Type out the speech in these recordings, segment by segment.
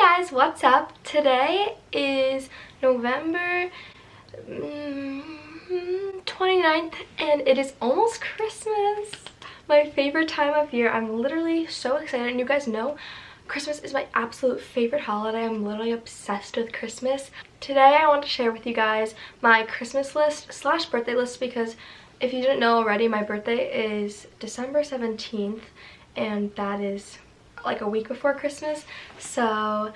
guys, what's up? Today is November 29th and it is almost Christmas. My favorite time of year. I'm literally so excited, and you guys know Christmas is my absolute favorite holiday. I'm literally obsessed with Christmas. Today I want to share with you guys my Christmas list / birthday list, because if you didn't know already, my birthday is December 17th and that is like a week before Christmas, so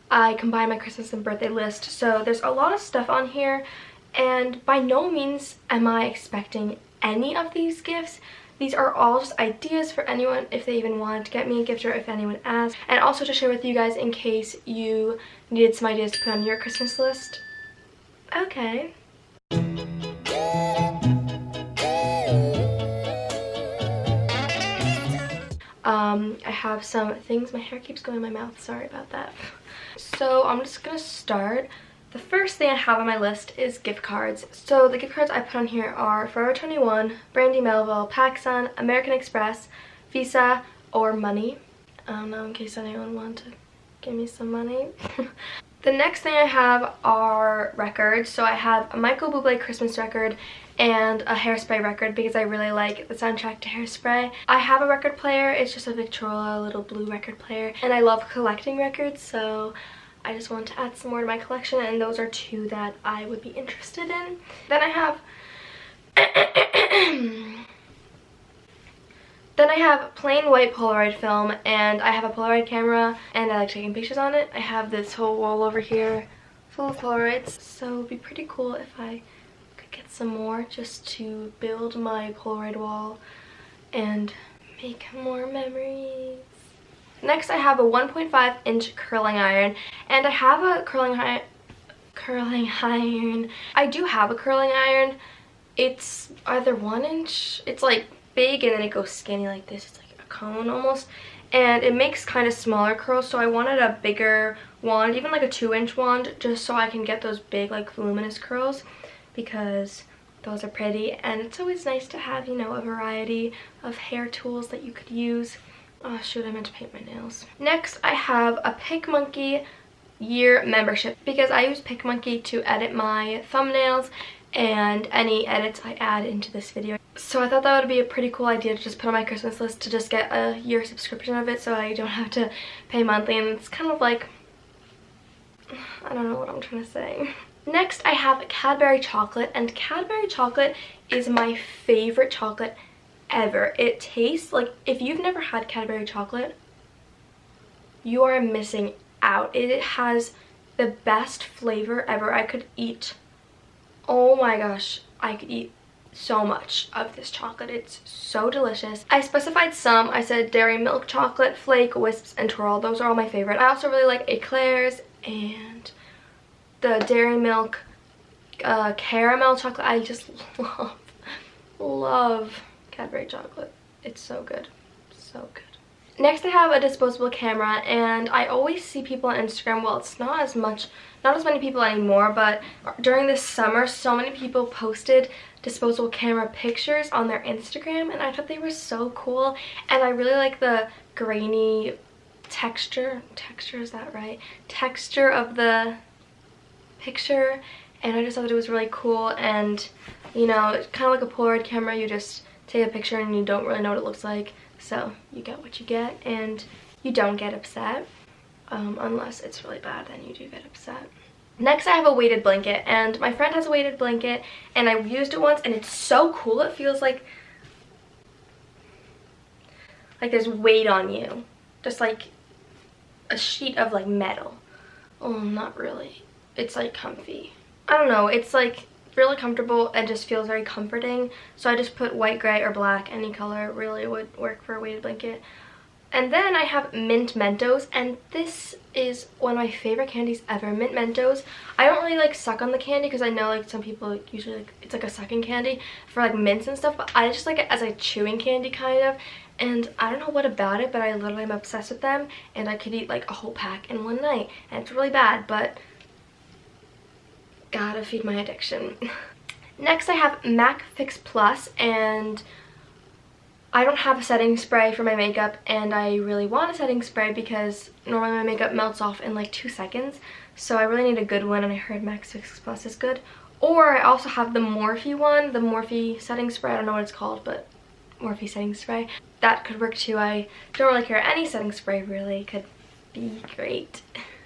I combine my Christmas and birthday list. So there's a lot of stuff on here, and by no means am I expecting any of these gifts. These are all just ideas for anyone if they even wanted to get me a gift, or if anyone asked, and also to share with you guys in case you needed some ideas to put on your Christmas list. Okay. I have some things. My hair keeps going in my mouth, sorry about that. So I'm just gonna start. The first thing I have on my list is gift cards. So the gift cards I put on here are Forever 21, Brandy Melville, PacSun, American Express, Visa, or money. I don't know, in case anyone wanted to give me some money. The next thing I have are records. So I have a Michael Bublé Christmas record and a Hairspray record because I really like the soundtrack to Hairspray. I have a record player. It's just a Victrola little blue record player, and I love collecting records, so I just want to add some more to my collection, and those are two that I would be interested in. Then I have plain white Polaroid film, and I have a Polaroid camera and I like taking pictures on it. I have this whole wall over here full of Polaroids, so it would be pretty cool if I could get some more just to build my Polaroid wall and make more memories. Next I have a 1.5-inch curling iron, and I have a curling iron. I do have a curling iron. It's either 1 inch, it's like big and then it goes skinny like this. It's like a cone almost, and it makes kind of smaller curls, so I wanted a bigger wand, even like a 2-inch wand, just so I can get those big like voluminous curls, because those are pretty, and it's always nice to have, you know, a variety of hair tools that you could use. Oh shoot, I meant to paint my nails. Next I have a PicMonkey year membership, because I use PicMonkey to edit my thumbnails and any edits I add into this video. So I thought that would be a pretty cool idea to just put on my Christmas list, to just get a year subscription of it so I don't have to pay monthly, and it's kind of like, I don't know what I'm trying to say. Next I have Cadbury chocolate, and Cadbury chocolate is my favorite chocolate ever. It tastes like, if you've never had Cadbury chocolate, you are missing out. It has the best flavor ever. I could eat, oh my gosh, I could eat so much of this chocolate. It's so delicious. I specified some. I said dairy milk chocolate, flake, wisps, and twirl. Those are all my favorite. I also really like eclairs and the dairy milk caramel chocolate. I just love Cadbury chocolate. It's so good, so good. Next I have a disposable camera, and I always see people on Instagram, well, it's not as many people anymore, but during this summer so many people posted disposable camera pictures on their Instagram, and I thought they were so cool, and I really like the grainy texture, is that right? Texture of the picture, and I just thought it was really cool. And you know, it's kind of like a Polaroid camera, you just take a picture and you don't really know what it looks like, so you get what you get and you don't get upset, unless it's really bad, then you do get upset. Next I have a weighted blanket, and my friend has a weighted blanket and I used it once, and it's so cool. It feels like there's weight on you, just like a sheet of like metal. Oh, not really, it's like comfy. I don't know, it's like really comfortable and just feels very comforting. So I just put white, gray, or black. Any color really would work for a weighted blanket. And then I have mint Mentos, and this is one of my favorite candies ever, mint Mentos. I don't really like suck on the candy, because I know like some people usually like it's like a sucking candy for like mints and stuff, but I just like it as a chewing candy kind of. And I don't know what about it, but I literally am obsessed with them, and I could eat like a whole pack in one night, and it's really bad, but gotta feed my addiction. Next I have Mac Fix Plus, and I don't have a setting spray for my makeup, and I really want a setting spray because normally my makeup melts off in like 2 seconds. So I really need a good one, and I heard Max Fix Plus is good. Or I also have the Morphe one, the Morphe setting spray. I don't know what it's called, but Morphe setting spray. That could work too. I don't really care. Any setting spray really could be great.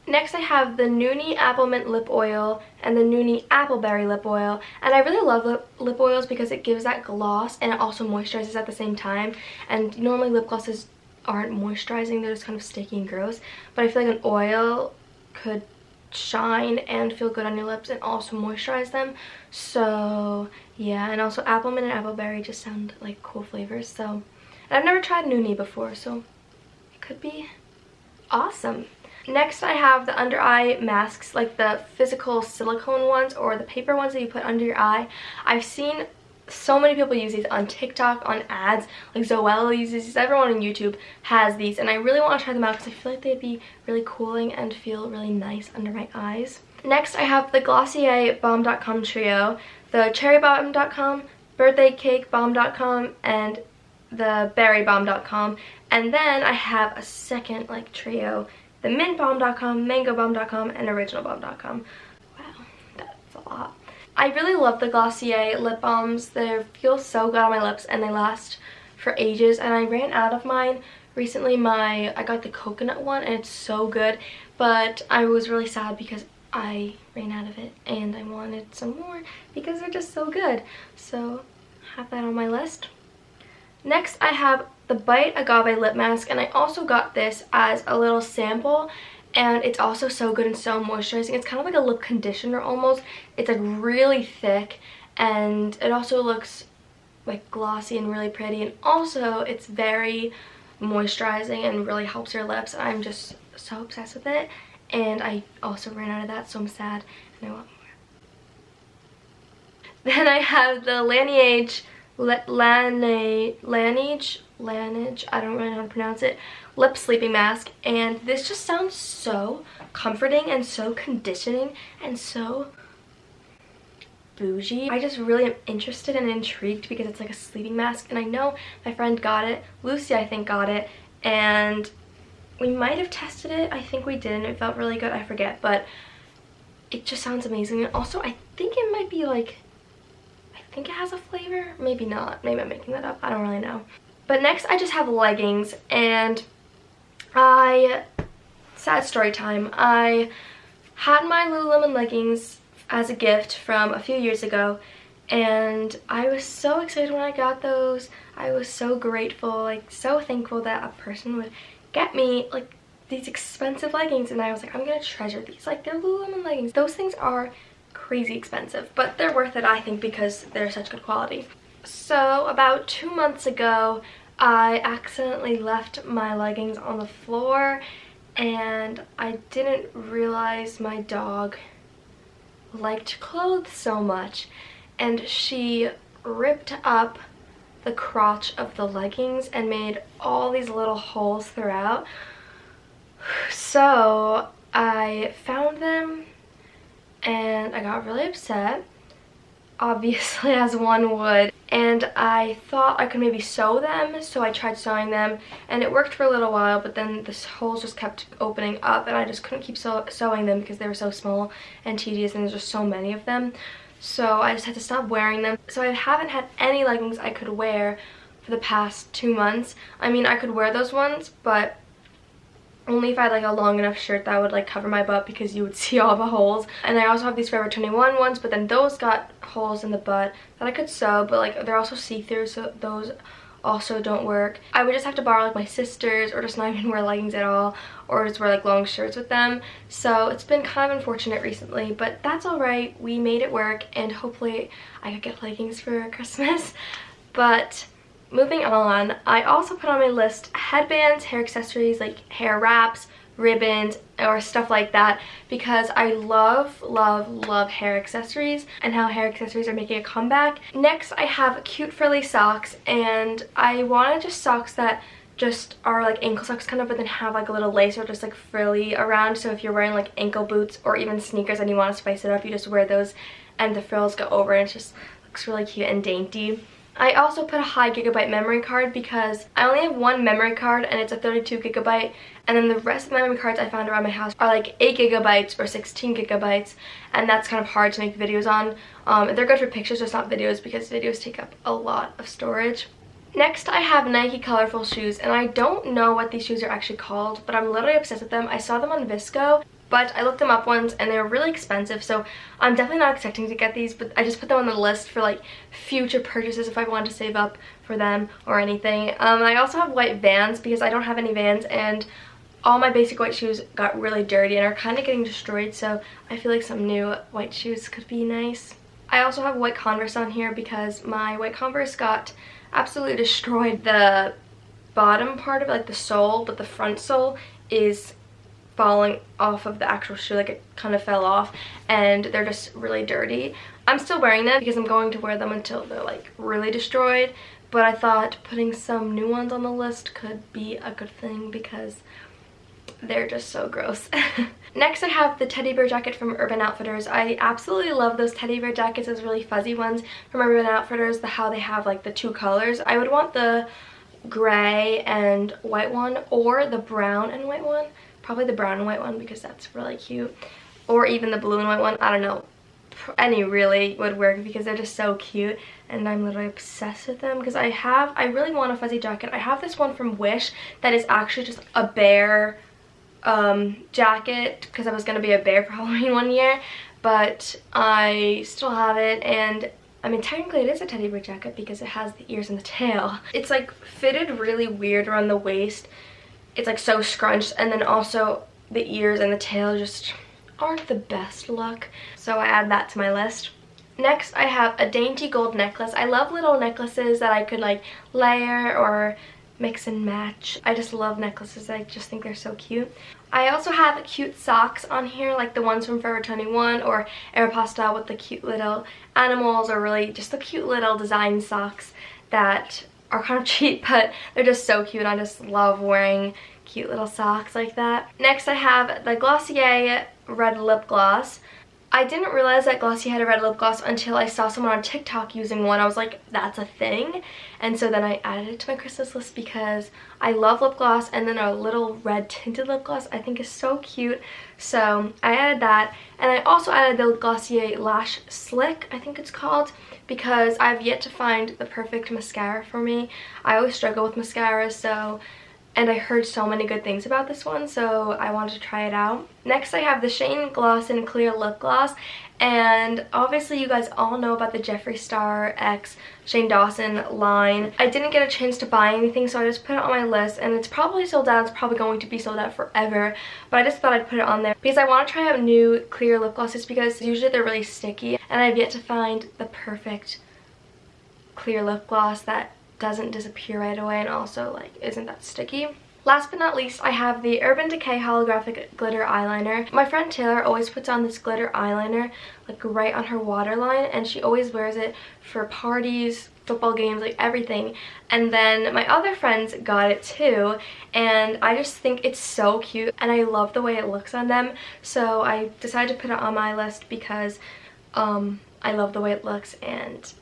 Next I have the Noonie Apple Mint Lip Oil and the Noonie Appleberry Lip Oil. And I really love lip oils because it gives that gloss and it also moisturizes at the same time. And normally lip glosses aren't moisturizing, they're just kind of sticky and gross. But I feel like an oil could shine and feel good on your lips and also moisturize them. So yeah, and also apple mint and appleberry just sound like cool flavors. So, and I've never tried Noonie before, so it could be awesome. Next I have the under eye masks, like the physical silicone ones or the paper ones that you put under your eye. I've seen so many people use these on TikTok, on ads, like Zoella uses these, everyone on YouTube has these, and I really want to try them out because I feel like they'd be really cooling and feel really nice under my eyes. Next I have the Glossier Balm.com trio, the Cherry Balm.com, Birthday Cake Balm.com, and the Berry Balm.com, and then I have a second like trio, the Mint Balm.com, Mango Balm.com, and Original Balm.com. Wow, that's a lot. I really love the Glossier lip balms. They feel so good on my lips and they last for ages, and I ran out of mine recently. I got the coconut one and it's so good, but I was really sad because I ran out of it and I wanted some more because they're just so good. So have that on my list. Next I have the Bite Agave Lip Mask, and I also got this as a little sample, and it's also so good and so moisturizing. It's kind of like a lip conditioner almost. It's like really thick, and it also looks like glossy and really pretty, and also it's very moisturizing and really helps your lips. I'm just so obsessed with it, and I also ran out of that, so I'm sad and I want more. Then I have the Laneige, I don't really know how to pronounce it, lip sleeping mask, and this just sounds so comforting and so conditioning and so bougie. I just really am interested and intrigued because it's like a sleeping mask, and I know my friend got it, Lucy I think got it, and we might have tested it. I think we did and it felt really good, I forget, but it just sounds amazing. And also I think it might be like, I think it has a flavor, maybe not, maybe I'm making that up, I don't really know. But next I just have leggings, and sad story time, I had my Lululemon leggings as a gift from a few years ago, and I was so excited when I got those. I was so grateful, like so thankful that a person would get me like these expensive leggings, and I was like, I'm gonna treasure these, like they're Lululemon leggings. Those things are crazy expensive, but they're worth it I think because they're such good quality. So about 2 months ago I accidentally left my leggings on the floor, and I didn't realize my dog liked clothes so much, and she ripped up the crotch of the leggings and made all these little holes throughout. So I found them and I got really upset, obviously, as one would, and I thought I could maybe sew them, so I tried sewing them and it worked for a little while, but then the holes just kept opening up and I just couldn't keep sewing them because they were so small and tedious and there's just so many of them. So I just had to stop wearing them. So I haven't had any leggings I could wear for the past 2 months. I mean, I could wear those ones, but only if I had like a long enough shirt that would like cover my butt because you would see all the holes. And I also have these Forever 21 ones, but then those got holes in the butt that I could sew, but like they're also see-through, so those also don't work. I would just have to borrow like my sister's, or just not even wear leggings at all, or just wear like long shirts with them. So it's been kind of unfortunate recently, but that's alright. We made it work, and hopefully I could get leggings for Christmas. But moving on, I also put on my list headbands, hair accessories like hair wraps, ribbons, or stuff like that, because I love, love, love hair accessories and how hair accessories are making a comeback. Next, I have cute frilly socks, and I wanted just socks that just are like ankle socks kind of, but then have like a little lace or just like frilly around. So if you're wearing like ankle boots or even sneakers and you want to spice it up, you just wear those and the frills go over and it just looks really cute and dainty. I also put a high gigabyte memory card because I only have one memory card and it's a 32 gigabyte, and then the rest of the memory cards I found around my house are like 8 gigabytes or 16 gigabytes, and that's kind of hard to make videos on. They're good for pictures, just not videos, because videos take up a lot of storage. Next, I have Nike colorful shoes, and I don't know what these shoes are actually called, but I'm literally obsessed with them. I saw them on Visco, but I looked them up once and they were really expensive, so I'm definitely not expecting to get these, but I just put them on the list for like future purchases if I wanted to save up for them or anything. I also have white Vans because I don't have any Vans, and all my basic white shoes got really dirty and are kind of getting destroyed, so I feel like some new white shoes could be nice. I also have white Converse on here because my white Converse got absolutely destroyed. The bottom part of it, like the sole, but the front sole is falling off of the actual shoe, like it kind of fell off, and they're just really dirty. I'm still wearing them because I'm going to wear them until they're like really destroyed, but I thought putting some new ones on the list could be a good thing because they're just so gross. Next, I have the teddy bear jacket from Urban Outfitters. I absolutely love those teddy bear jackets, those really fuzzy ones from Urban Outfitters, how they have like the two colors. I would want the gray and white one or the brown and white one. Probably the brown and white one because that's really cute. Or even the blue and white one. I don't know. Any really would work because they're just so cute, and I'm literally obsessed with them because I really want a fuzzy jacket. I have this one from Wish that is actually just a bear jacket because I was gonna be a bear for Halloween one year, but I still have it, and I mean technically it is a teddy bear jacket because it has the ears and the tail. It's like fitted really weird around the waist. It's like so scrunched, and then also the ears and the tail just aren't the best look, so I add that to my list. Next, I have a dainty gold necklace. I love little necklaces that I could like layer or mix and match. I just love necklaces. I just think they're so cute. I also have cute socks on here, like the ones from Forever 21 or Aeropostale with the cute little animals, or really just the cute little design socks that are kind of cheap, but they're just so cute. I just love wearing cute little socks like that. Next, I have the Glossier red lip gloss. I didn't realize that Glossier had a red lip gloss until I saw someone on TikTok using one. I was like, that's a thing. And so then I added it to my Christmas list because I love lip gloss, and then a little red tinted lip gloss I think is so cute. So I added that, and I also added the Glossier Lash Slick, I think it's called, because I've yet to find the perfect mascara for me. I always struggle with mascaras, and I heard so many good things about this one, so I wanted to try it out. Next, I have the Shane Gloss and Clear Lip Gloss, and obviously you guys all know about the Jeffree Star x Shane Dawson line. I didn't get a chance to buy anything, so I just put it on my list, and it's probably sold out. It's probably going to be sold out forever, but I just thought I'd put it on there because I want to try out new clear lip glosses because usually they're really sticky, and I've yet to find the perfect clear lip gloss that doesn't disappear right away and also like isn't that sticky. Last but not least, I have the Urban Decay holographic glitter eyeliner. My friend Taylor always puts on this glitter eyeliner like right on her waterline, and she always wears it for parties, football games, like everything. And then my other friends got it too, and I just think it's so cute and I love the way it looks on them, so I decided to put it on my list because I love the way it looks and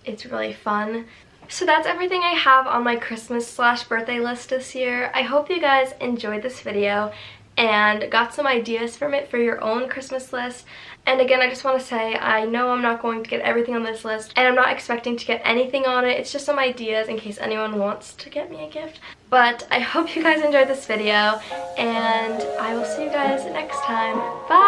it's really fun. So that's everything I have on my Christmas/birthday list this year. I hope you guys enjoyed this video and got some ideas from it for your own Christmas list. And again, I just want to say, I know I'm not going to get everything on this list, and I'm not expecting to get anything on it. It's just some ideas in case anyone wants to get me a gift. But I hope you guys enjoyed this video, and I will see you guys next time. Bye!